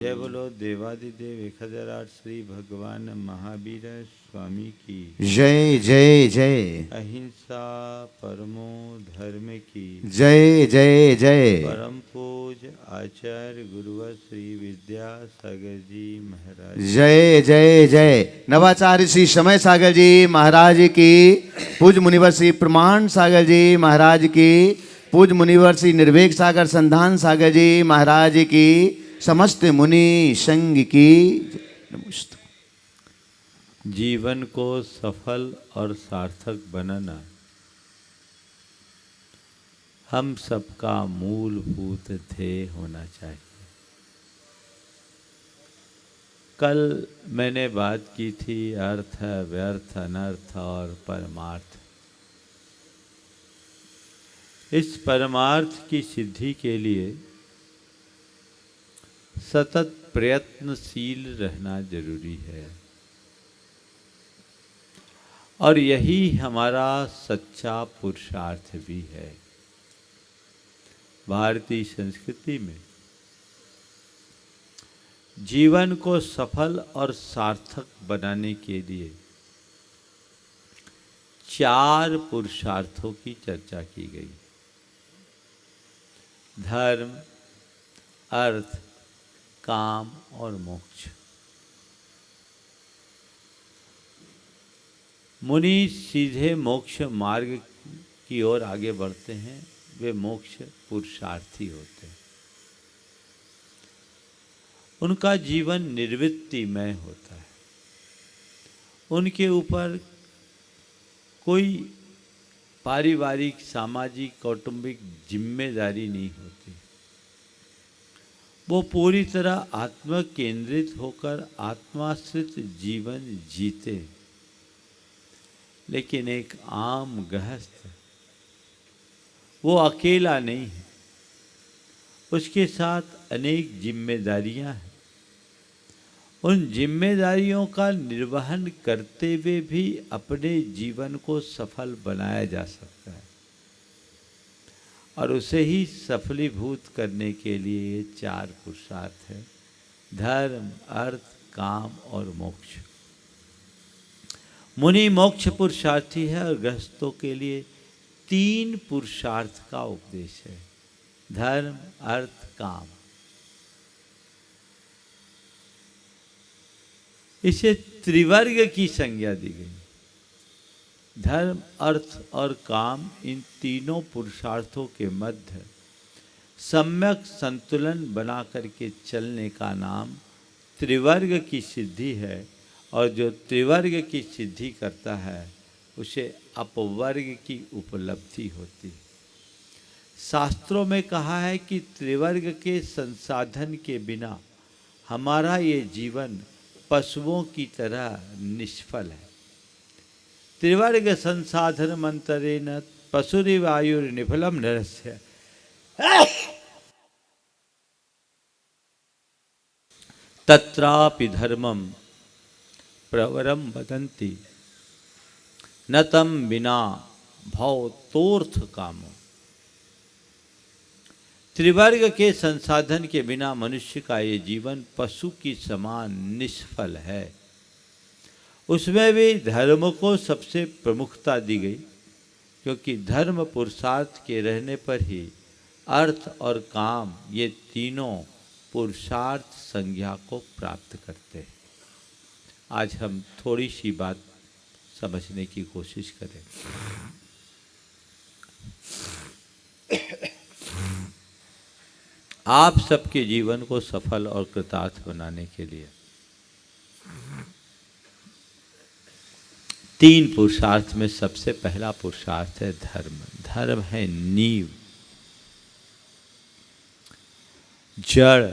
जय बोलो देवादिदेव 1008 श्री भगवान महावीर स्वामी की जय जय जय। अहिंसा परमो धर्म की जय जय जय। परम पूज आचार्य गुरुवर श्री विद्यासागर जी महाराज जय जय जय। नवाचार्य श्री समय सागर जी महाराज की, पूज मुनिवर श्री प्रमाण सागर जी महाराज की, पूज मुनिवर श्री निर्वेक सागर संधान सागर जी महाराज की, समस्त मुनि संघ की नमस्ते। जीवन को सफल और सार्थक बनाना हम सबका मूलभूत ध्येय होना चाहिए। कल मैंने बात की थी अर्थ, व्यर्थ, अनर्थ और परमार्थ। इस परमार्थ की सिद्धि के लिए सतत प्रयत्नशील रहना जरूरी है और यही हमारा सच्चा पुरुषार्थ भी है। भारतीय संस्कृति में जीवन को सफल और सार्थक बनाने के लिए 4 पुरुषार्थों की चर्चा की गई। धर्म, अर्थ, काम और मोक्ष। मुनि सीधे मोक्ष मार्ग की ओर आगे बढ़ते हैं, वे मोक्ष पुरुषार्थी होते हैं। उनका जीवन निर्वृत्तिमय होता है, उनके ऊपर कोई पारिवारिक, सामाजिक, कौटुंबिक जिम्मेदारी नहीं होती। वो पूरी तरह आत्म केंद्रित होकर आत्माश्रित जीवन जीते। लेकिन एक आम गृहस्थ वो अकेला नहीं है, उसके साथ अनेक जिम्मेदारियां हैं। उन जिम्मेदारियों का निर्वहन करते हुए भी अपने जीवन को सफल बनाया जा सकता है और उसे ही सफलीभूत करने के लिए ये 4 पुरुषार्थ है: धर्म, अर्थ, काम और मोक्ष। मुनि मोक्ष पुरुषार्थी है और गृहस्थों के लिए 3 पुरुषार्थ का उपदेश है: धर्म, अर्थ, काम। इसे त्रिवर्ग की संज्ञा दी गई। धर्म, अर्थ और काम, इन तीनों पुरुषार्थों के मध्य सम्यक संतुलन बना करके चलने का नाम त्रिवर्ग की सिद्धि है और जो त्रिवर्ग की सिद्धि करता है उसे अपवर्ग की उपलब्धि होती है। शास्त्रों में कहा है कि त्रिवर्ग के संसाधन के बिना हमारा ये जीवन पशुओं की तरह निष्फल है। त्रिवर्ग संसाधन मंत्रेण पशुरिवायुर्निफलम नरस्य तत्रापि धर्मम प्रवरम वदन्ति न तम विना भवतोर्थ कामो। त्रिवर्ग के संसाधन के बिना मनुष्य का ये जीवन पशु की समान निष्फल है। उसमें भी धर्म को सबसे प्रमुखता दी गई, क्योंकि धर्म पुरुषार्थ के रहने पर ही अर्थ और काम, ये तीनों पुरुषार्थ संज्ञा को प्राप्त करते हैं। आज हम थोड़ी सी बात समझने की कोशिश करें। आप सबके जीवन को सफल और कृतार्थ बनाने के लिए 3 पुरुषार्थ में सबसे पहला पुरुषार्थ है धर्म। धर्म है नींव, जड़।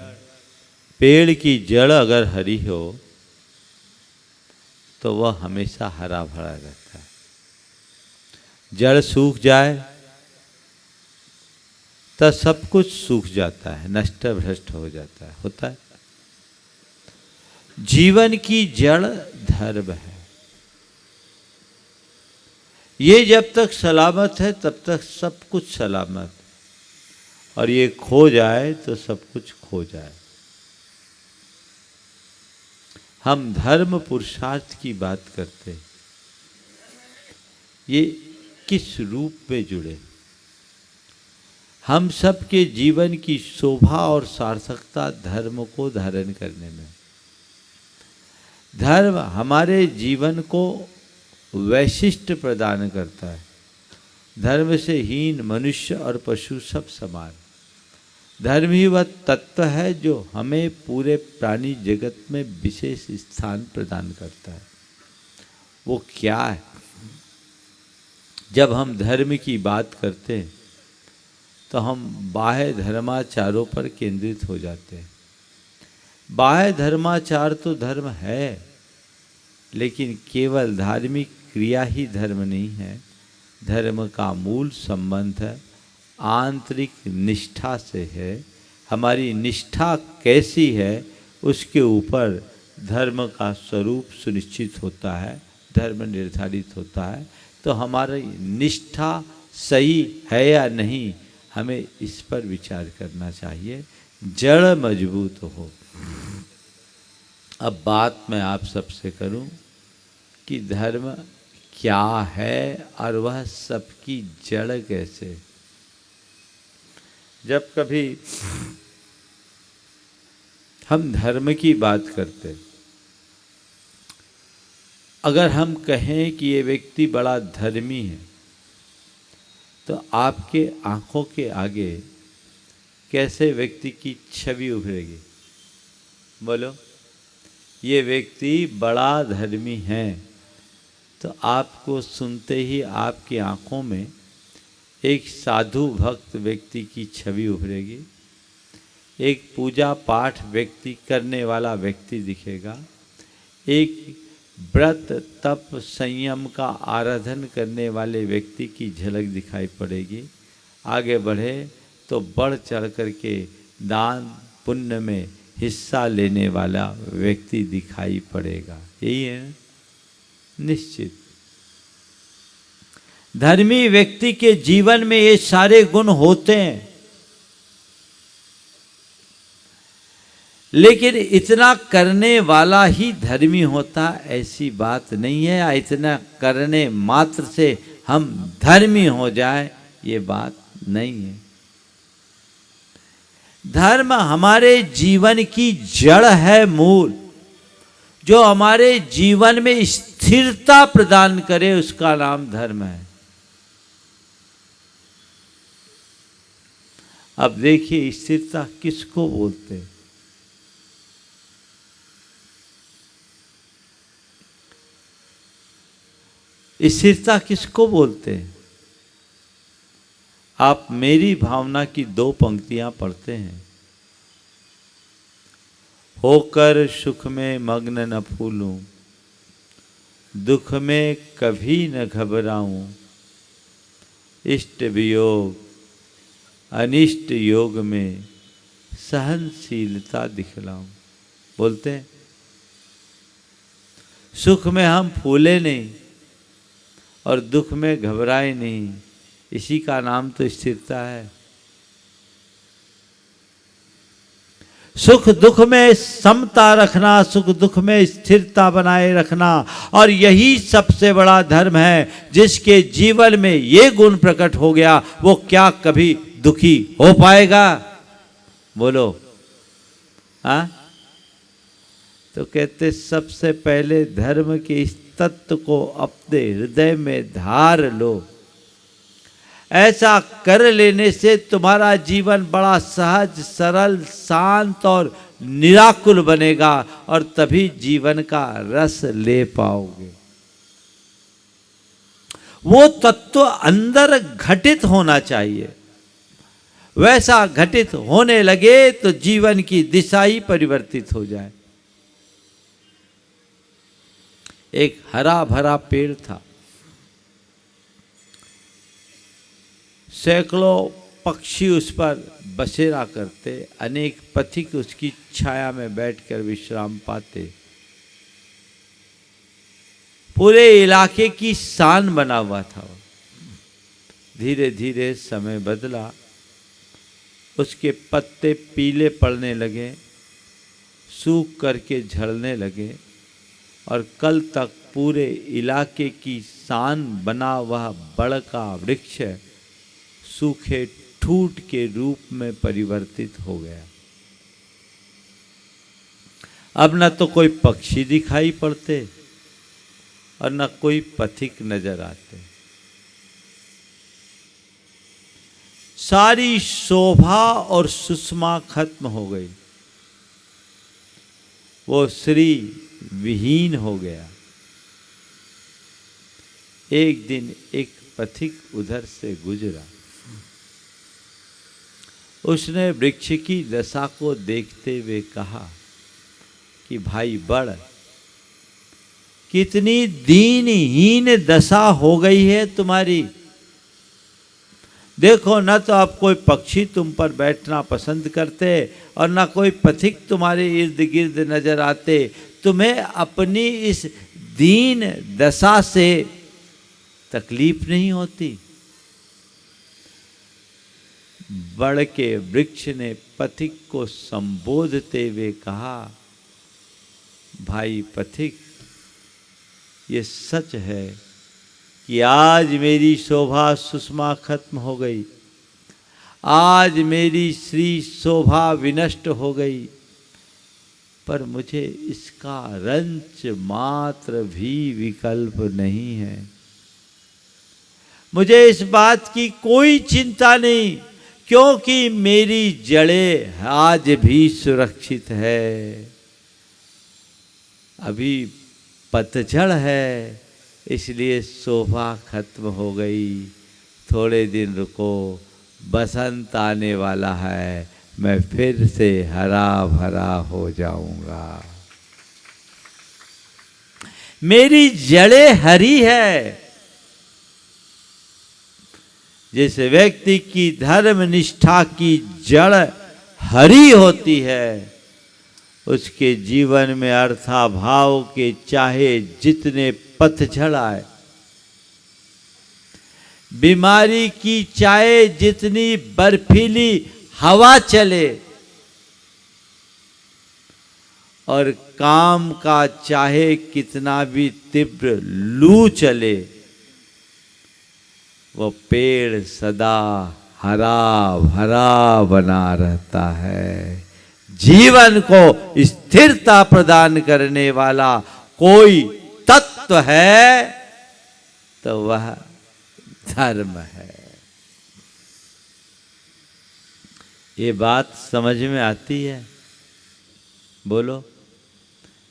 पेड़ की जड़ अगर हरी हो तो वह हमेशा हरा भरा रहता है। जड़ सूख जाए तो सब कुछ सूख जाता है, नष्ट भ्रष्ट हो जाता है, होता है। जीवन की जड़ धर्म है। ये जब तक सलामत है तब तक सब कुछ सलामत, और ये खो जाए तो सब कुछ खो जाए। हम धर्म पुरुषार्थ की बात करते, ये किस रूप में जुड़े? हम सबके जीवन की शोभा और सार्थकता धर्म को धारण करने में। धर्म हमारे जीवन को वैशिष्ट प्रदान करता है। धर्म से हीन मनुष्य और पशु सब समान। धर्म ही वह तत्व है जो हमें पूरे प्राणी जगत में विशेष स्थान प्रदान करता है। वो क्या है? जब हम धर्म की बात करते हैं तो हम बाह्य धर्माचारों पर केंद्रित हो जाते हैं। बाह्य धर्माचार तो धर्म है, लेकिन केवल धार्मिक क्रिया ही धर्म नहीं है। धर्म का मूल संबंध आंतरिक निष्ठा से है। हमारी निष्ठा कैसी है उसके ऊपर धर्म का स्वरूप सुनिश्चित होता है, धर्म निर्धारित होता है। तो हमारी निष्ठा सही है या नहीं, हमें इस पर विचार करना चाहिए। जड़ मजबूत हो। अब बात मैं आप सबसे करूं कि धर्म क्या है और वह सबकी जड़ कैसे। जब कभी हम धर्म की बात करते, अगर हम कहें कि ये व्यक्ति बड़ा धर्मी है, तो आपके आंखों के आगे कैसे व्यक्ति की छवि उभरेगी? बोलो, ये व्यक्ति बड़ा धर्मी है, तो आपको सुनते ही आपकी आंखों में एक साधु भक्त व्यक्ति की छवि उभरेगी, एक पूजा पाठ व्यक्ति करने वाला व्यक्ति दिखेगा, एक व्रत तप संयम का आराधन करने वाले व्यक्ति की झलक दिखाई पड़ेगी। आगे बढ़े तो बढ़ चढ़ करके दान पुण्य में हिस्सा लेने वाला व्यक्ति दिखाई पड़ेगा। यही है ना? निश्चित धर्मी व्यक्ति के जीवन में ये सारे गुण होते हैं, लेकिन इतना करने वाला ही धर्मी होता ऐसी बात नहीं है, या इतना करने मात्र से हम धर्मी हो जाए ये बात नहीं है। धर्म हमारे जीवन की जड़ है, मूल, जो हमारे जीवन में स्थिरता प्रदान करे, उसका नाम धर्म है। अब देखिए, स्थिरता किसको बोलते हैं? स्थिरता किसको बोलते हैं? आप मेरी भावना की 2 पंक्तियां पढ़ते हैं। होकर सुख में मग्न न फूलूं, दुख में कभी न घबराऊं, इष्ट वियोग अनिष्ट योग में सहनशीलता दिखलाऊं। बोलते हैं सुख में हम फूले नहीं और दुख में घबराए नहीं, इसी का नाम तो स्थिरता है। सुख दुख में समता रखना, सुख दुख में स्थिरता बनाए रखना, और यही सबसे बड़ा धर्म है। जिसके जीवन में ये गुण प्रकट हो गया, वो क्या कभी दुखी हो पाएगा? बोलो, हाँ? तो कहते सबसे पहले धर्म के इस तत्व को अपने हृदय में धार लो। ऐसा कर लेने से तुम्हारा जीवन बड़ा सहज, सरल, शांत और निराकुल बनेगा, और तभी जीवन का रस ले पाओगे। वो तत्व अंदर घटित होना चाहिए। वैसा घटित होने लगे तो जीवन की दिशा ही परिवर्तित हो जाए। एक हरा भरा पेड़ था, सैकड़ों पक्षी उस पर बसेरा करते, अनेक पथिक उसकी छाया में बैठकर विश्राम पाते। पूरे इलाके की शान बना हुआ था। धीरे धीरे समय बदला, उसके पत्ते पीले पड़ने लगे, सूख करके झड़ने लगे, और कल तक पूरे इलाके की शान बना वह बड़ का वृक्ष सूखे ठूठ के रूप में परिवर्तित हो गया। अब न तो कोई पक्षी दिखाई पड़ते और न कोई पथिक नजर आते। सारी शोभा और सुषमा खत्म हो गई। वो श्री विहीन हो गया। एक दिन एक पथिक उधर से गुजरा। उसने वृक्ष की दशा को देखते हुए कहा कि भाई बड़, कितनी दीनहीन दशा हो गई है तुम्हारी। देखो, न तो अब कोई पक्षी तुम पर बैठना पसंद करते और न कोई पथिक तुम्हारे इर्द गिर्द नजर आते। तुम्हें अपनी इस दीन दशा से तकलीफ नहीं होती। बड़ के वृक्ष ने पथिक को संबोधते हुए कहा, भाई पथिक, ये सच है कि आज मेरी शोभा सुषमा खत्म हो गई। आज मेरी श्री शोभा विनष्ट हो गई, पर मुझे इसका रंच मात्र भी विकल्प नहीं है। मुझे इस बात की कोई चिंता नहीं, क्योंकि मेरी जड़ें आज भी सुरक्षित है। अभी पतझड़ है, इसलिए शोभा खत्म हो गई। थोड़े दिन रुको, बसंत आने वाला है, मैं फिर से हरा भरा हो जाऊंगा। मेरी जड़ें हरी है। जिस व्यक्ति की धर्म निष्ठा की जड़ हरी होती है, उसके जीवन में अर्थाभाव के चाहे जितने पतझड़ आए, बीमारी की चाहे जितनी बर्फीली हवा चले, और काम का चाहे कितना भी तीव्र लू चले, वो पेड़ सदा हरा भरा बना रहता है। जीवन को स्थिरता प्रदान करने वाला कोई तत्व है तो वह धर्म है। ये बात समझ में आती है? बोलो।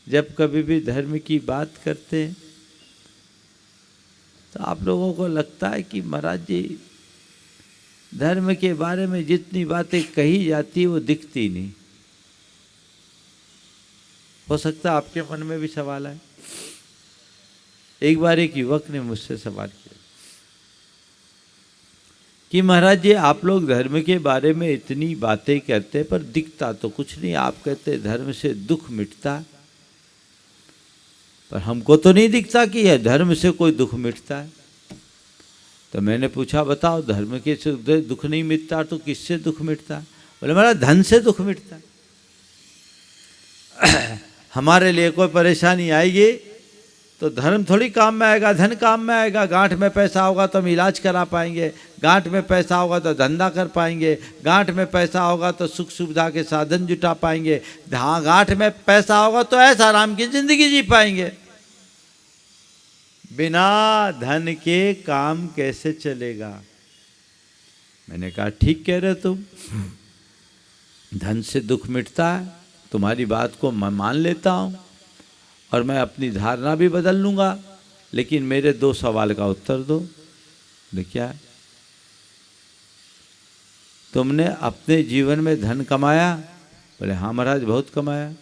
जब कभी भी धर्म की बात करते हैं तो आप लोगों को लगता है कि महाराज जी, धर्म के बारे में जितनी बातें कही जाती है वो दिखती नहीं। हो सकता है आपके मन में भी सवाल है। एक बार एक युवक ने मुझसे सवाल किया कि महाराज जी, आप लोग धर्म के बारे में इतनी बातें करते पर दिखता तो कुछ नहीं। आप कहते धर्म से दुख मिटता, पर हमको तो नहीं दिखता कि यह धर्म से कोई दुख मिटता है। तो मैंने पूछा, बताओ धर्म के से दुख नहीं मिटता तो किससे दुख मिटता? बोले महाराज, धन से दुख मिटता। हमारे लिए कोई परेशानी आएगी तो धर्म थोड़ी काम में आएगा, धन काम में आएगा। गांठ में पैसा होगा तो हम इलाज करा पाएंगे, गांठ में पैसा होगा तो धंधा कर पाएंगे, गांठ में पैसा होगा तो सुख सुविधा के साधन जुटा पाएंगे, गांठ में पैसा होगा तो ऐसा आराम की जिंदगी जी पाएंगे। बिना धन के काम कैसे चलेगा? मैंने कहा, ठीक कह रहे तुम, धन से दुख मिटता है, तुम्हारी बात को मैं मान लेता हूं और मैं अपनी धारणा भी बदल लूंगा, लेकिन मेरे दो सवाल का उत्तर दो। क्या तुमने अपने जीवन में धन कमाया? बोले हाँ महाराज, बहुत कमाया।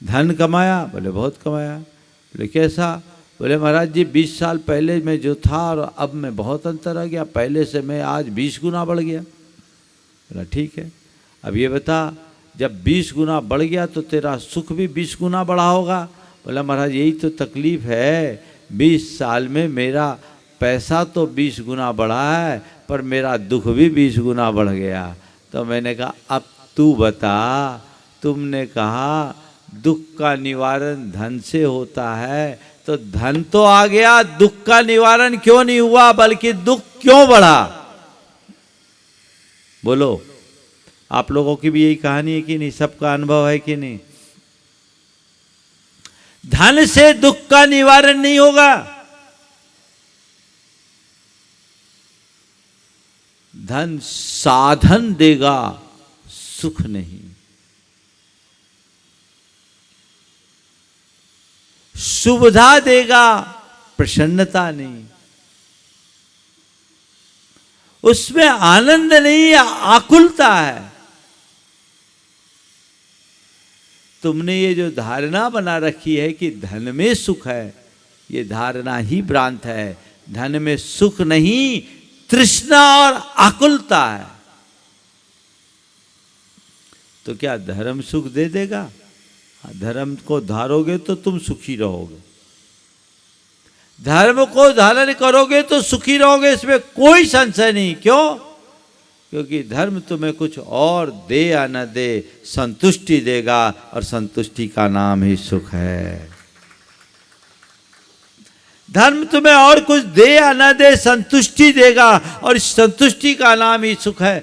धन कमाया? बोले बहुत कमाया। बोले कैसा? बोले महाराज जी, 20 साल पहले मैं जो था और अब में बहुत अंतर आ गया, पहले से मैं आज 20 गुना बढ़ गया। बोला ठीक है, अब ये बता, जब 20 गुना बढ़ गया तो तेरा सुख भी 20 गुना बढ़ा होगा। बोला महाराज, यही तो तकलीफ है, 20 साल में मेरा पैसा तो 20 गुना बढ़ा है, पर मेरा दुख भी 20 गुना बढ़ गया। तो मैंने कहा, अब तू बता, तुमने कहा दुख का निवारण धन से होता है, तो धन तो आ गया, दुख का निवारण क्यों नहीं हुआ, बल्कि दुख क्यों बढ़ा? बोलो, आप लोगों की भी यही कहानी है कि नहीं? सबका अनुभव है कि नहीं? धन से दुख का निवारण नहीं होगा। धन साधन देगा, सुख नहीं। सुविधा देगा, प्रसन्नता नहीं। उसमें आनंद नहीं, आकुलता है। तुमने ये जो धारणा बना रखी है कि धन में सुख है, ये धारणा ही भ्रांत है। धन में सुख नहीं, तृष्णा और आकुलता है। तो क्या धर्म सुख दे देगा? धर्म को धारोगे तो तुम सुखी रहोगे, धर्म को धारण करोगे तो सुखी रहोगे, इसमें कोई संशय नहीं। क्यों? क्योंकि धर्म तुम्हें कुछ और दे या न दे, संतुष्टि देगा, और संतुष्टि का नाम ही सुख है। धर्म तुम्हें और कुछ दे या न दे, संतुष्टि देगा, और इस संतुष्टि का नाम ही सुख है।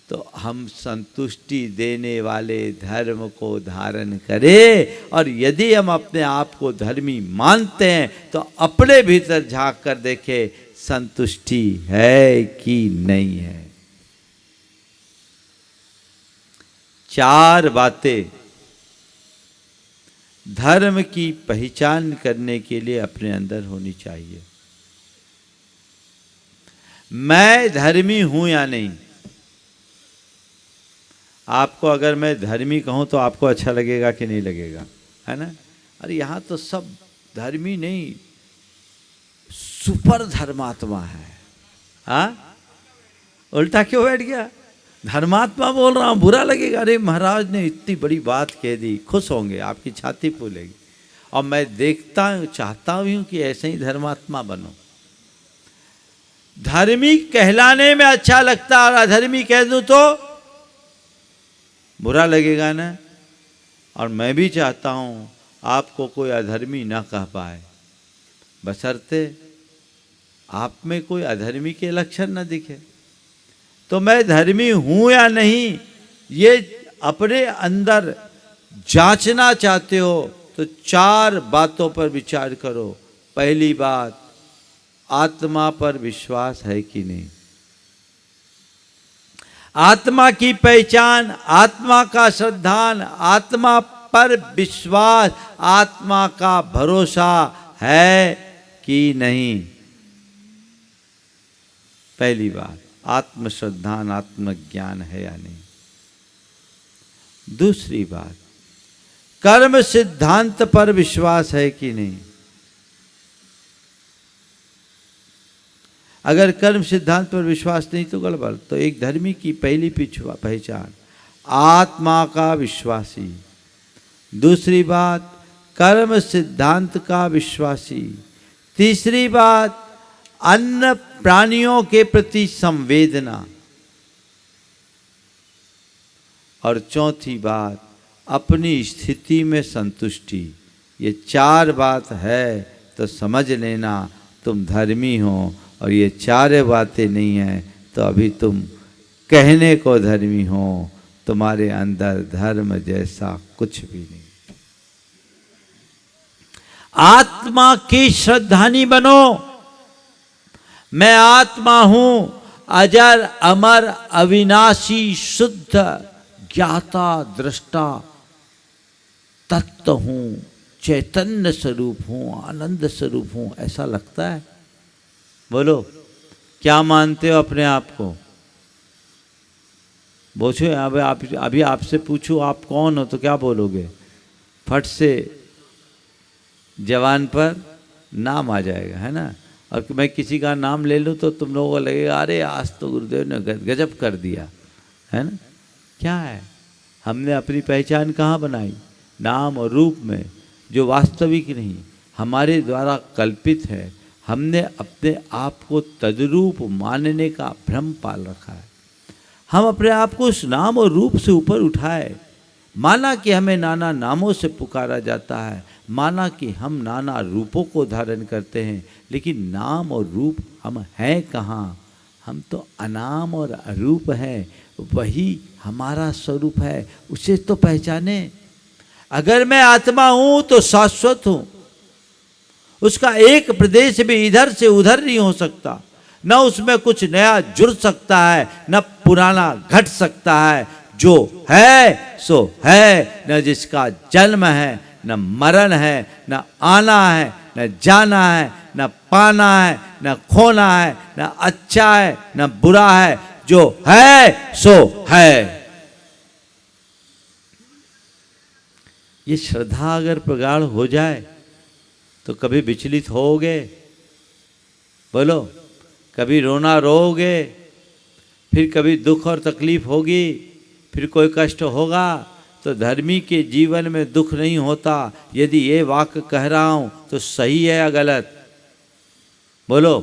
तो हम संतुष्टि देने वाले धर्म को धारण करें, और यदि हम अपने आप को धर्मी मानते हैं तो अपने भीतर झांक कर देखें, संतुष्टि है कि नहीं है। 4 बातें धर्म की पहचान करने के लिए अपने अंदर होनी चाहिए। मैं धर्मी हूं या नहीं? आपको अगर मैं धर्मी कहूं तो आपको अच्छा लगेगा कि नहीं लगेगा? है ना? अरे यहां तो सब धर्मी नहीं, सुपर धर्मात्मा है। हाँ, उल्टा क्यों बैठ गया? धर्मात्मा बोल रहा हूं, बुरा लगेगा। अरे महाराज ने इतनी बड़ी बात कह दी, खुश होंगे, आपकी छाती फूलेगी। और मैं देखता हूं, चाहता हूं कि ऐसे ही धर्मात्मा बनो। धर्मी कहलाने में अच्छा लगता, और अधर्मी कह दूं तो बुरा लगेगा ना। और मैं भी चाहता हूं आपको कोई अधर्मी ना कह पाए, बशर्ते आप में कोई अधर्मी के लक्षण न दिखे। तो मैं धर्मी हूं या नहीं, ये अपने अंदर जांचना चाहते हो तो 4 बातों पर विचार करो। पहली बात, आत्मा पर विश्वास है कि नहीं? आत्मा की पहचान, आत्मा का श्रद्धान, आत्मा पर विश्वास, आत्मा का भरोसा है कि नहीं? पहली बात, आत्मश्रद्धान, आत्मज्ञान है या नहीं? दूसरी बात, कर्म सिद्धांत पर विश्वास है कि नहीं? अगर कर्म सिद्धांत पर विश्वास नहीं तो गड़बड़। तो एक धर्मी की पहली पहचान आत्मा का विश्वासी, दूसरी बात कर्म सिद्धांत का विश्वासी, तीसरी बात अन्य प्राणियों के प्रति संवेदना, और चौथी बात अपनी स्थिति में संतुष्टि। ये 4 बात है तो समझ लेना तुम धर्मी हो, और ये 4 बातें नहीं हैं तो अभी तुम कहने को धर्मी हो, तुम्हारे अंदर धर्म जैसा कुछ भी नहीं। आत्मा की श्रद्धानी बनो। मैं आत्मा हूं, अजर अमर अविनाशी शुद्ध ज्ञाता दृष्टा तत्व हूं, चैतन्य स्वरूप हूं, आनंद स्वरूप हूं। ऐसा लगता है? बोलो, क्या मानते हो अपने आप को? बोझो, अभी आपसे पूछूं आप कौन हो तो क्या बोलोगे? फट से जवान पर नाम आ जाएगा, है ना? और मैं किसी का नाम ले लूं तो तुम लोगों को लगेगा अरे आज तो गुरुदेव ने गजब कर दिया, है ना? क्या है? हमने अपनी पहचान कहाँ बनाई? नाम और रूप में, जो वास्तविक नहीं, हमारे द्वारा कल्पित है। हमने अपने आप को तद्रूप मानने का भ्रम पाल रखा है। हम अपने आप को उस नाम और रूप से ऊपर उठाए, माना कि हमें नाना नामों से पुकारा जाता है, माना कि हम नाना रूपों को धारण करते हैं, लेकिन नाम और रूप हम हैं कहाँ? हम तो अनाम और अरूप हैं। वही हमारा स्वरूप है, उसे तो पहचाने। अगर मैं आत्मा हूँ तो शाश्वत हूँ, उसका एक प्रदेश भी इधर से उधर नहीं हो सकता, न उसमें कुछ नया जुड़ सकता है, न पुराना घट सकता है। जो है सो है, न जिसका जन्म है, न मरण है, न आना है, न जाना है, न पाना है, न खोना है, न अच्छा है, न बुरा है। जो है सो है। ये श्रद्धा अगर प्रगाढ़ हो जाए तो कभी विचलित होगे? बोलो, कभी रोना रोओगे? फिर कभी दुख और तकलीफ होगी? फिर कोई कष्ट होगा? तो धर्मी के जीवन में दुख नहीं होता। यदि ये वाक्य कह रहा हूं तो सही है या गलत? बोलो।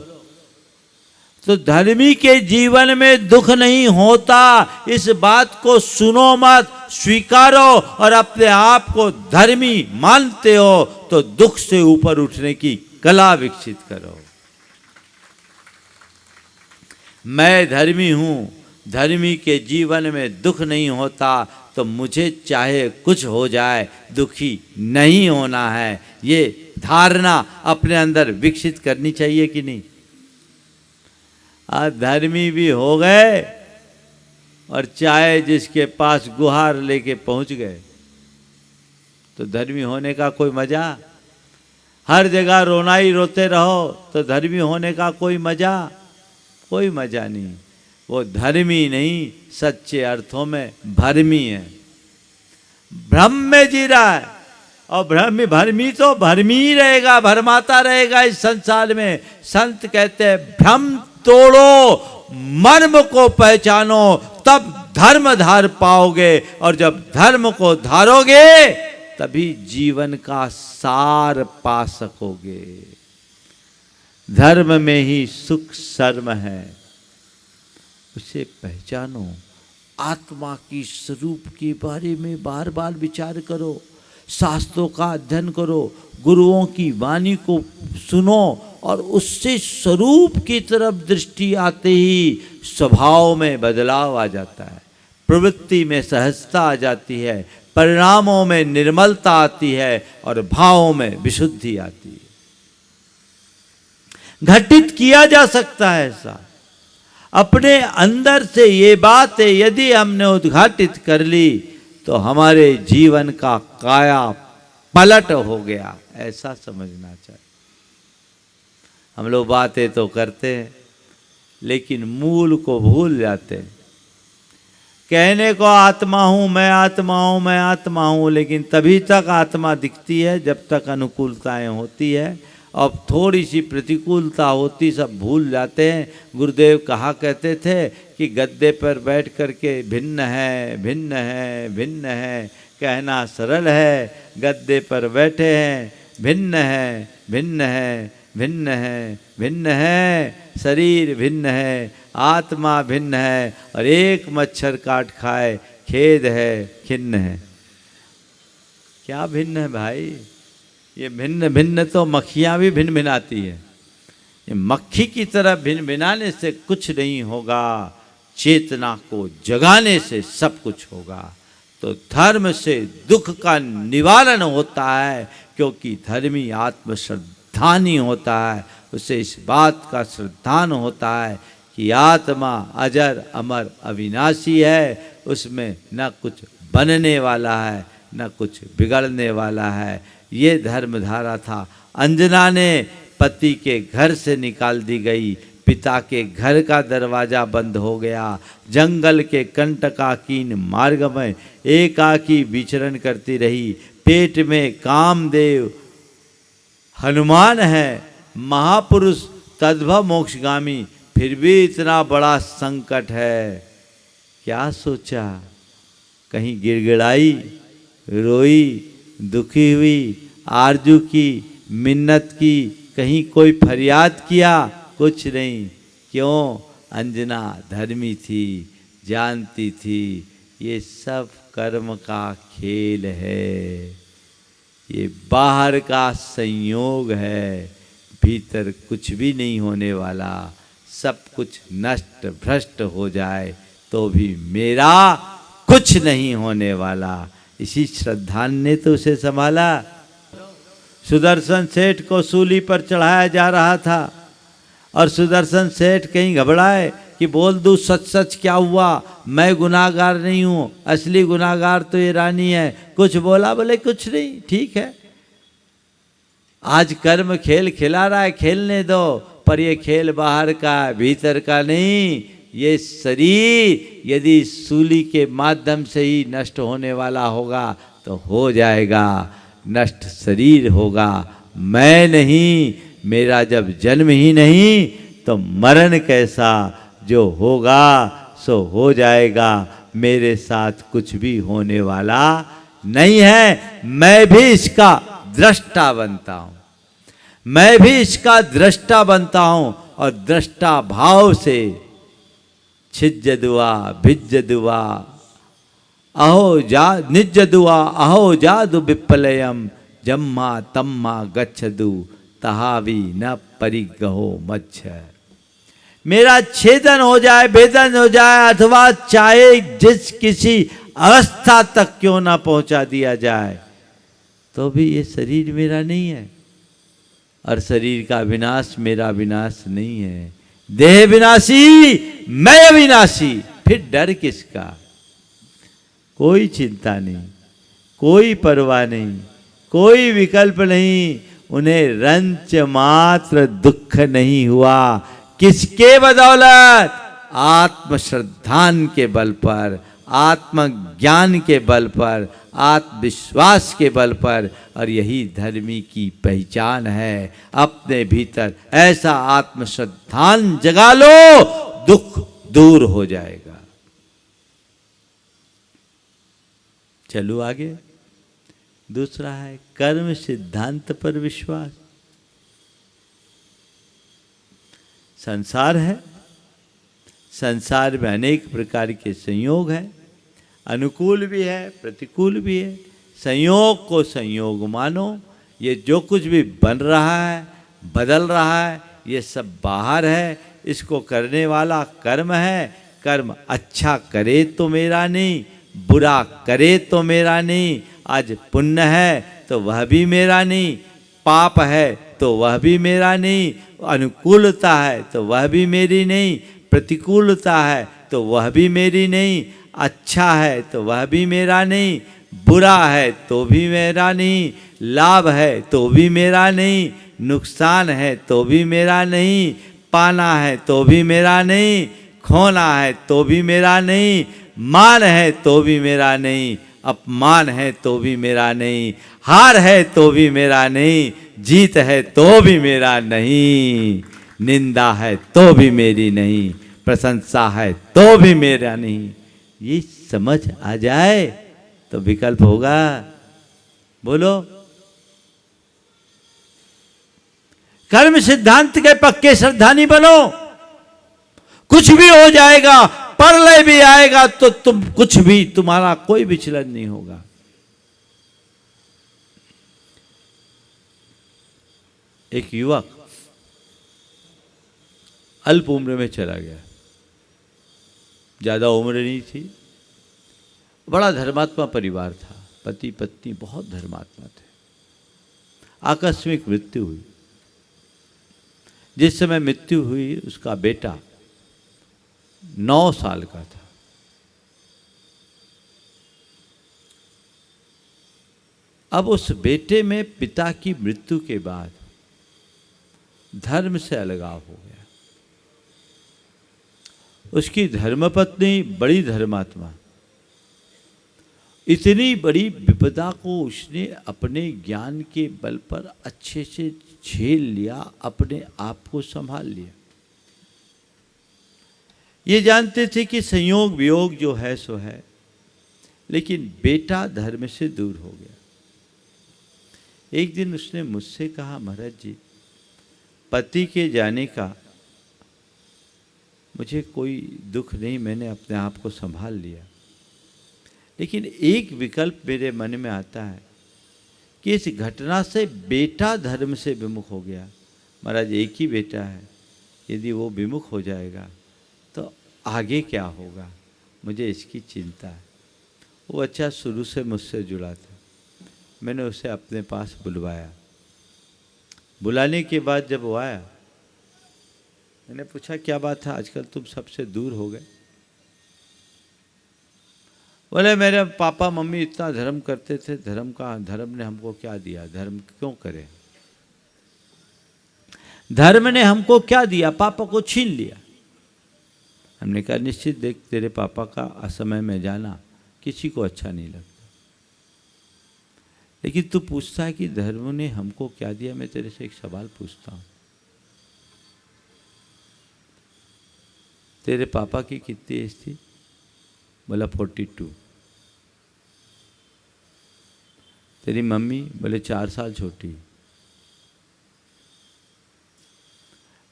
तो धर्मी के जीवन में दुख नहीं होता, इस बात को सुनो मत, स्वीकारो और अपने आप को धर्मी मानते हो तो दुख से ऊपर उठने की कला विकसित करो। मैं धर्मी हूं, धर्मी के जीवन में दुख नहीं होता, तो मुझे चाहे कुछ हो जाए दुखी नहीं होना है। ये धारणा अपने अंदर विकसित करनी चाहिए कि नहीं? आज धर्मी भी हो गए और चाहे जिसके पास गुहार लेके पहुंच गए, तो धर्मी होने का कोई मजा? हर जगह रोना ही रोते रहो तो धर्मी होने का कोई मजा? कोई मजा नहीं। वो धर्मी नहीं, सच्चे अर्थों में भर्मी है, भ्रम में जी रहा है। और भर्मी तो भर्मी ही रहेगा, भरमाता रहेगा इस संसार में। संत कहते हैं भ्रम तोड़ो, मर्म को पहचानो, तब धर्म धार पाओगे। और जब धर्म को धारोगे तभी जीवन का सार पा सकोगे। धर्म में ही सुख शर्म है, उसे पहचानो। आत्मा की स्वरूप के बारे में बार बार विचार करो, शास्त्रों का अध्ययन करो, गुरुओं की वाणी को सुनो और उससे स्वरूप की तरफ दृष्टि आते ही स्वभाव में बदलाव आ जाता है, प्रवृत्ति में सहजता आ जाती है, परिणामों में निर्मलता आती है और भावों में विशुद्धि आती है। घटित किया जा सकता है ऐसा। अपने अंदर से ये बात है, यदि हमने उद्घाटित कर ली तो हमारे जीवन का काया पलट हो गया, ऐसा समझना चाहिए। हम लोग बातें तो करते हैं लेकिन मूल को भूल जाते हैं। कहने को आत्मा हूं, मैं आत्मा हूं, मैं आत्मा हूं, लेकिन तभी तक आत्मा दिखती है जब तक अनुकूलताएं होती है। अब थोड़ी सी प्रतिकूलता होती सब भूल जाते हैं। गुरुदेव कहा करते थे कि गद्दे पर बैठ करके भिन्न है, भिन्न है, भिन्न है कहना सरल है, गद्दे पर बैठे हैं भिन्न है, भिन्न है, भिन्न है, भिन्न है, शरीर भिन्न है, आत्मा भिन्न है, और एक मच्छर काट खाए खेद है, खिन्न है। क्या भिन्न है भाई? ये भिन्न भिन्न तो मक्खियाँ भी भिन्न भिनाती है। ये मक्खी की तरह भिन्न भिनाने से कुछ नहीं होगा, चेतना को जगाने से सब कुछ होगा। तो धर्म से दुख का निवारण होता है, क्योंकि धर्मी आत्म श्रद्धानी होता है। उसे इस बात का श्रद्धान होता है कि आत्मा अजर अमर अविनाशी है, उसमें न कुछ बनने वाला है न कुछ बिगड़ने वाला है। ये धर्मधारा था। अंजना ने पति के घर से निकाल दी गई, पिता के घर का दरवाजा बंद हो गया, जंगल के कंटकाकीन मार्ग में एकाकी विचरण करती रही। पेट में कामदेव हनुमान है, महापुरुष तद्भव मोक्षगामी, फिर भी इतना बड़ा संकट है। क्या सोचा? कहीं गिड़गिड़ाई, रोई, दुखी हुई, आरजू की, मिन्नत की, कहीं कोई फरियाद किया? कुछ नहीं। क्यों? अंजना धर्मी थी, जानती थी ये सब कर्म का खेल है, ये बाहर का संयोग है, भीतर कुछ भी नहीं होने वाला। सब कुछ नष्ट भ्रष्ट हो जाए तो भी मेरा कुछ नहीं होने वाला। इसी श्रद्धान ने तो उसे संभाला। सुदर्शन सेठ को सूली पर चढ़ाया जा रहा था और सुदर्शन सेठ कहीं घबराए कि बोल दूं सच सच क्या हुआ, मैं गुनाहगार नहीं हूं, असली गुनाहगार तो ये रानी है। कुछ बोला, बोले कुछ नहीं, ठीक है, आज कर्म खेल खिला रहा है, खेलने दो, पर ये खेल बाहर का भीतर का नहीं। ये शरीर यदि सूली के माध्यम से ही नष्ट होने वाला होगा तो हो जाएगा, नष्ट शरीर होगा, मैं नहीं। मेरा जब जन्म ही नहीं तो मरण कैसा, जो होगा सो हो जाएगा, मेरे साथ कुछ भी होने वाला नहीं है। मैं भी इसका दृष्टा बनता हूं, मैं भी इसका दृष्टा बनता हूं और दृष्टा भाव से छिज्जदुआ भिज्जदुआ अहो जा निज्जदुआ अहो जादु विप्लयम जम्मा तम्मा गच्छदु तहावी न परिगहो मच्छ। मेरा छेदन हो जाए, भेदन हो जाए, अथवा चाहे जिस किसी अवस्था तक क्यों ना पहुंचा दिया जाए, तो भी ये शरीर मेरा नहीं है और शरीर का विनाश मेरा विनाश नहीं है। देह विनाशी मैं अविनाशी, फिर डर किसका? कोई चिंता नहीं, कोई परवाह नहीं, कोई विकल्प नहीं। उन्हें रंच मात्र दुख नहीं हुआ। किसके बदौलत? आत्मश्रद्धान के बल पर, आत्मज्ञान के बल पर, आत्मविश्वास के बल पर। और यही धर्मी की पहचान है। अपने भीतर ऐसा आत्मश्रद्धान जगा लो, दुख दूर हो जाएगा। चलो आगे। दूसरा है कर्म सिद्धांत पर विश्वास। संसार है, संसार में अनेक प्रकार के संयोग हैं, अनुकूल भी है, प्रतिकूल भी है। संयोग को संयोग मानो। ये जो कुछ भी बन रहा है, बदल रहा है, ये सब बाहर है। इसको करने वाला कर्म है। कर्म अच्छा करे तो मेरा नहीं, बुरा करे तो मेरा नहीं। आज पुण्य है तो वह भी मेरा नहीं, पाप है तो वह भी मेरा नहीं, अनुकूलता है तो वह भी मेरी नहीं, प्रतिकूलता है तो वह भी मेरी नहीं, अच्छा है तो वह भी मेरा नहीं, बुरा है तो भी मेरा नहीं, लाभ है तो भी मेरा नहीं, नुकसान है तो भी मेरा नहीं, पाना है तो भी मेरा नहीं, खोना है तो भी मेरा नहीं, मान है तो भी मेरा नहीं, अपमान है तो भी मेरा नहीं, हार है तो भी मेरा नहीं, जीत है तो भी मेरा नहीं, निंदा है तो भी मेरी नहीं, प्रशंसा है तो भी मेरा नहीं। ये समझ आ जाए तो विकल्प होगा। बोलो। कर्म सिद्धांत के पक्के श्रद्धानी बनो। कुछ भी हो जाएगा, प्रलय भी आएगा तो तुम कुछ भी, तुम्हारा कोई विचलन नहीं होगा। एक युवक अल्प उम्र में चला गया, ज्यादा उम्र नहीं थी, बड़ा धर्मात्मा परिवार था, पति पत्नी बहुत धर्मात्मा थे। आकस्मिक मृत्यु हुई। जिस समय मृत्यु हुई उसका बेटा 9 साल का था। अब उस बेटे में पिता की मृत्यु के बाद धर्म से अलगाव हो गया। उसकी धर्मपत्नी बड़ी धर्मात्मा, इतनी बड़ी विपदा को उसने अपने ज्ञान के बल पर अच्छे से झेल लिया, अपने आप को संभाल लिया। ये जानते थे कि संयोग वियोग जो है सो है, लेकिन बेटा धर्म से दूर हो गया। एक दिन उसने मुझसे कहा, महाराज जी, पति के जाने का मुझे कोई दुख नहीं, मैंने अपने आप को संभाल लिया, लेकिन एक विकल्प मेरे मन में आता है कि इस घटना से बेटा धर्म से विमुख हो गया। महाराज एक ही बेटा है, यदि वो विमुख हो जाएगा तो आगे क्या होगा, मुझे इसकी चिंता है। वो बच्चा शुरू से मुझसे जुड़ा था। मैंने उसे अपने पास बुलवाया। बुलाने के बाद जब वो आया, मैंने पूछा क्या बात है, आजकल तुम सबसे दूर हो गए। बोले मेरे पापा मम्मी इतना धर्म करते थे, धर्म ने हमको क्या दिया, धर्म क्यों करे, धर्म ने हमको क्या दिया, पापा को छीन लिया। हमने कहा निश्चित देख, तेरे पापा का असमय में जाना किसी को अच्छा नहीं लगता, लेकिन तू पूछता है कि धर्म ने हमको क्या दिया। मैं तेरे से एक सवाल पूछता हूं, तेरे पापा की कितनी एज थी? बोला 42। तेरी मम्मी? बोले 4 साल छोटी।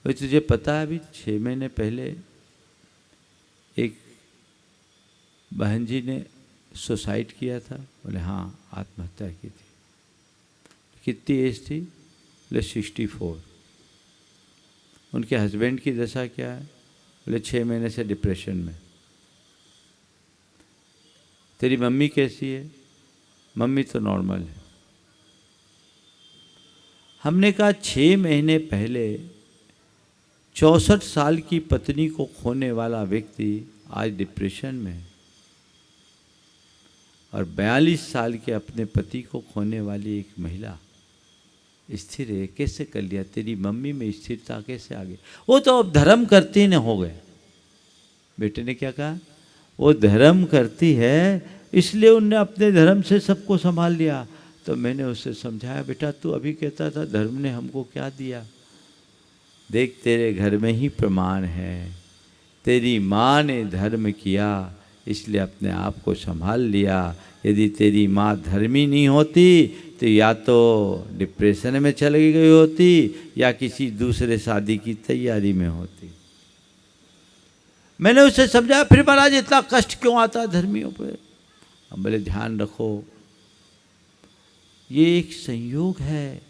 तो तुझे पता है अभी 6 महीने पहले एक बहन जी ने सुसाइड किया था? बोले हाँ, आत्महत्या की थी। कितनी एज थी? बोले 64। उनके हस्बैंड की दशा क्या है? बोले 6 महीने से डिप्रेशन में। तेरी मम्मी कैसी है? मम्मी तो नॉर्मल है। हमने कहा 6 महीने पहले 64 साल की पत्नी को खोने वाला व्यक्ति आज डिप्रेशन में है, और 42 साल के अपने पति को खोने वाली एक महिला स्थिर है। कैसे कर लिया? तेरी मम्मी में स्थिरता कैसे आ गई? वो तो अब धर्म करती न हो गए। बेटे ने क्या कहा? वो धर्म करती है इसलिए उनने अपने धर्म से सबको संभाल लिया। तो मैंने उसे समझाया, बेटा तू अभी कहता था धर्म ने हमको क्या दिया, देख तेरे घर में ही प्रमाण है, तेरी माँ ने धर्म किया इसलिए अपने आप को संभाल लिया। यदि तेरी माँ धर्मी नहीं होती तो या तो डिप्रेशन में चली गई होती या किसी दूसरे शादी की तैयारी में होती। मैंने उसे समझाया। फिर महाराज इतना कष्ट क्यों आता है धर्मियों पे? हम बोले ध्यान रखो, ये एक संयोग है,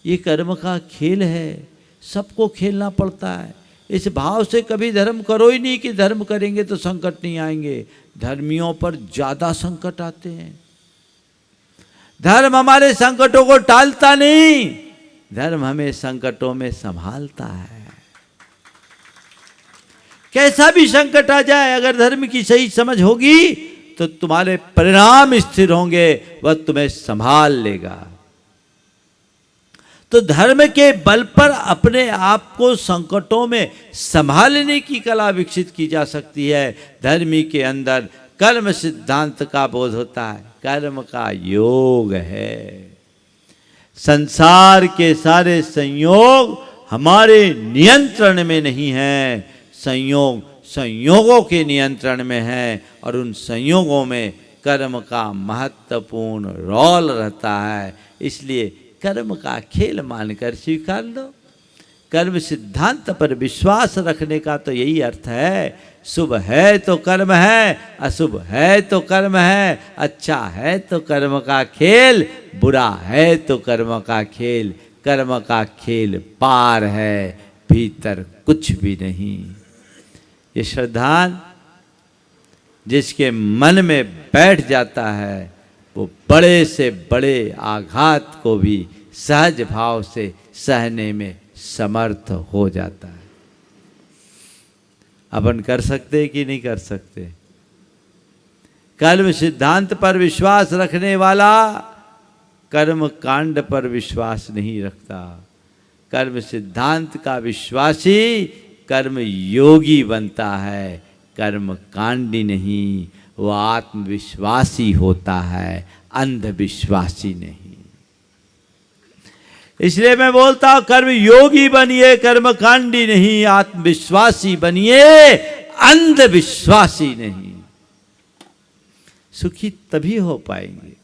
ये कर्म का खेल है, सबको खेलना पड़ता है। इस भाव से कभी धर्म करो ही नहीं कि धर्म करेंगे तो संकट नहीं आएंगे। धर्मियों पर ज्यादा संकट आते हैं। धर्म हमारे संकटों को टालता नहीं, धर्म हमें संकटों में संभालता है। कैसा भी संकट आ जाए, अगर धर्म की सही समझ होगी तो तुम्हारे परिणाम स्थिर होंगे, वह तुम्हें संभाल लेगा। तो धर्म के बल पर अपने आप को संकटों में संभालने की कला विकसित की जा सकती है। धर्मी के अंदर कर्म सिद्धांत का बोध होता है, कर्म का योग है। संसार के सारे संयोग हमारे नियंत्रण में नहीं है, संयोग संयोगों के नियंत्रण में है, और उन संयोगों में कर्म का महत्वपूर्ण रोल रहता है। इसलिए कर्म का खेल मानकर स्वीकार लो। कर्म सिद्धांत पर विश्वास रखने का तो यही अर्थ है। शुभ है तो कर्म है, अशुभ है तो कर्म है, अच्छा है तो कर्म का खेल, बुरा है तो कर्म का खेल। कर्म का खेल पार है, भीतर कुछ भी नहीं। ये श्रद्धान जिसके मन में बैठ जाता है, वो बड़े से बड़े आघात को भी सहज भाव से सहने में समर्थ हो जाता है। अपन कर सकते कि नहीं कर सकते? कर्म सिद्धांत पर विश्वास रखने वाला कर्म कांड पर विश्वास नहीं रखता। कर्म सिद्धांत का विश्वासी कर्म योगी बनता है, कर्म कांडी नहीं। वो आत्मविश्वासी होता है, अंधविश्वासी नहीं। इसलिए मैं बोलता हूं कर्म योगी बनिए, कर्म कांडी नहीं। आत्मविश्वासी बनिए, अंधविश्वासी नहीं। सुखी तभी हो पाएंगे।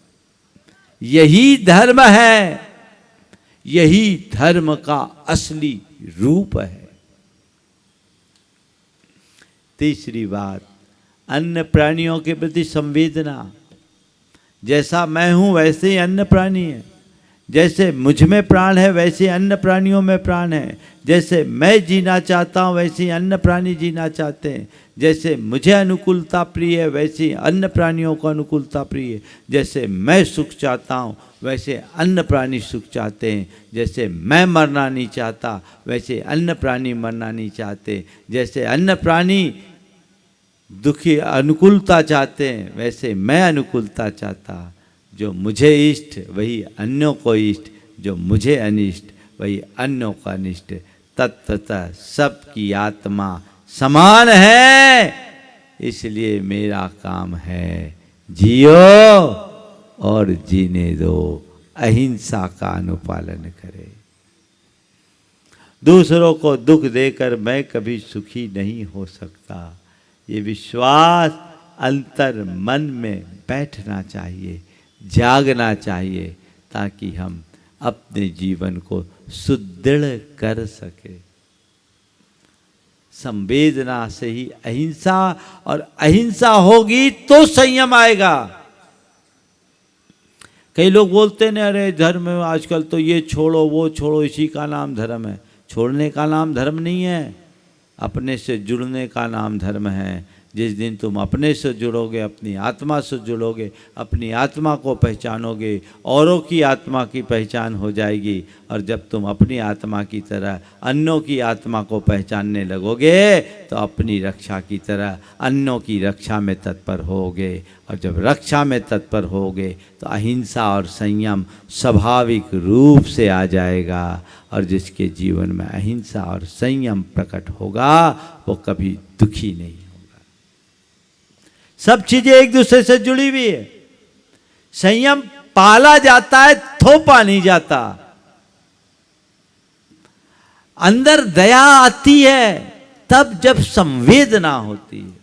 यही धर्म है, यही धर्म का असली रूप है। तीसरी बात, अन्य प्राणियों के प्रति संवेदना। जैसा मैं हूँ वैसे ही अन्य प्राणी है। जैसे मुझ में प्राण है वैसे अन्य प्राणियों में प्राण है। जैसे मैं जीना चाहता हूँ वैसे ही अन्य प्राणी जीना चाहते हैं। जैसे मुझे अनुकूलता प्रिय है वैसे ही अन्य प्राणियों को अनुकूलता प्रिय है। जैसे मैं सुख चाहता हूँ वैसे अन्य प्राणी सुख चाहते हैं। जैसे मैं मरना नहीं चाहता वैसे अन्य प्राणी मरना नहीं चाहते। जैसे अन्य प्राणी दुखी अनुकूलता चाहते हैं वैसे मैं अनुकूलता चाहता। जो मुझे इष्ट वही अन्यों को इष्ट, जो मुझे अनिष्ट वही अन्यों को अनिष्ट। तत्वतः सबकी आत्मा समान है, इसलिए मेरा काम है जियो और जीने दो, अहिंसा का अनुपालन करे। दूसरों को दुख देकर मैं कभी सुखी नहीं हो सकता, ये विश्वास अंतर मन में बैठना चाहिए, जागना चाहिए, ताकि हम अपने जीवन को सुदृढ़ कर सके। संवेदना से ही अहिंसा, और अहिंसा होगी तो संयम आएगा। कई लोग बोलते हैं अरे धर्म में आजकल तो ये छोड़ो वो छोड़ो, इसी का नाम धर्म है। छोड़ने का नाम धर्म नहीं है, अपने से जुड़ने का नाम धर्म है। जिस दिन तुम अपने से जुड़ोगे, अपनी आत्मा से जुड़ोगे, अपनी आत्मा को पहचानोगे, औरों की आत्मा की पहचान हो जाएगी। और जब तुम अपनी आत्मा की तरह अन्यों की आत्मा को पहचानने लगोगे तो अपनी रक्षा की तरह अन्यों की रक्षा में तत्पर होगे। और जब रक्षा में तत्पर होगे तो अहिंसा और संयम स्वाभाविक रूप से आ जाएगा। और जिसके जीवन में अहिंसा और संयम प्रकट होगा वो कभी दुखी नहीं होगा। सब चीजें एक दूसरे से जुड़ी हुई है। संयम पाला जाता है, थोपा नहीं जाता। अंदर दया आती है तब जब संवेदना होती है।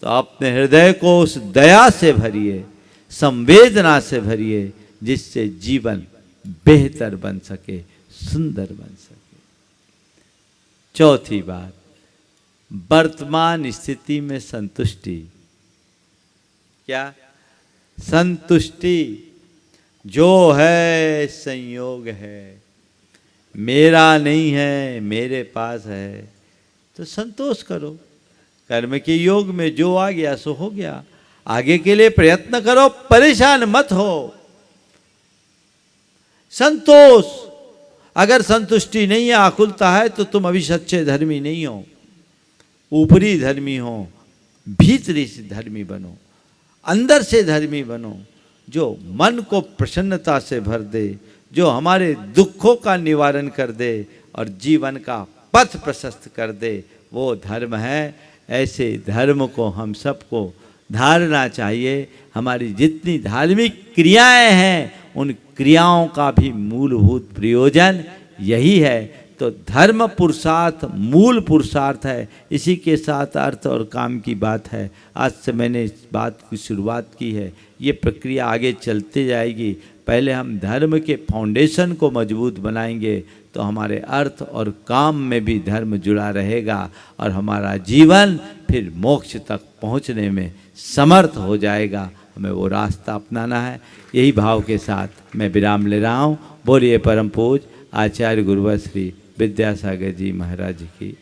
तो अपने हृदय को उस दया से भरिए, संवेदना से भरिए, जिससे जीवन बेहतर बन सके, सुंदर बन सके। चौथी बात, वर्तमान स्थिति में संतुष्टि। क्या? संतुष्टि। जो है संयोग है, मेरा नहीं है मेरे पास है, तो संतोष करो। कर्म के योग में जो आ गया सो हो गया। आगे के लिए प्रयत्न करो, परेशान मत हो। संतोष। अगर संतुष्टि नहीं है, आकुलता है, तो तुम अभी सच्चे धर्मी नहीं हो। ऊपरी धर्मी हो, भीतरी से धर्मी बनो, अंदर से धर्मी बनो। जो मन को प्रसन्नता से भर दे, जो हमारे दुखों का निवारण कर दे और जीवन का पथ प्रशस्त कर दे, वो धर्म है। ऐसे धर्म को हम सबको धारना चाहिए। हमारी जितनी धार्मिक क्रियाएं हैं, उन क्रियाओं का भी मूलभूत प्रयोजन यही है। तो धर्म पुरुषार्थ मूल पुरुषार्थ है। इसी के साथ अर्थ और काम की बात है। आज से मैंने इस बात की शुरुआत की है। ये प्रक्रिया आगे चलती जाएगी। पहले हम धर्म के फाउंडेशन को मजबूत बनाएंगे तो हमारे अर्थ और काम में भी धर्म जुड़ा रहेगा और हमारा जीवन फिर मोक्ष तक पहुंचने में समर्थ हो जाएगा। हमें वो रास्ता अपनाना है। यही भाव के साथ मैं विराम ले रहा हूँ। बोलिए परम पूज्य आचार्य गुरुवर श्री विद्यासागर जी महाराज की।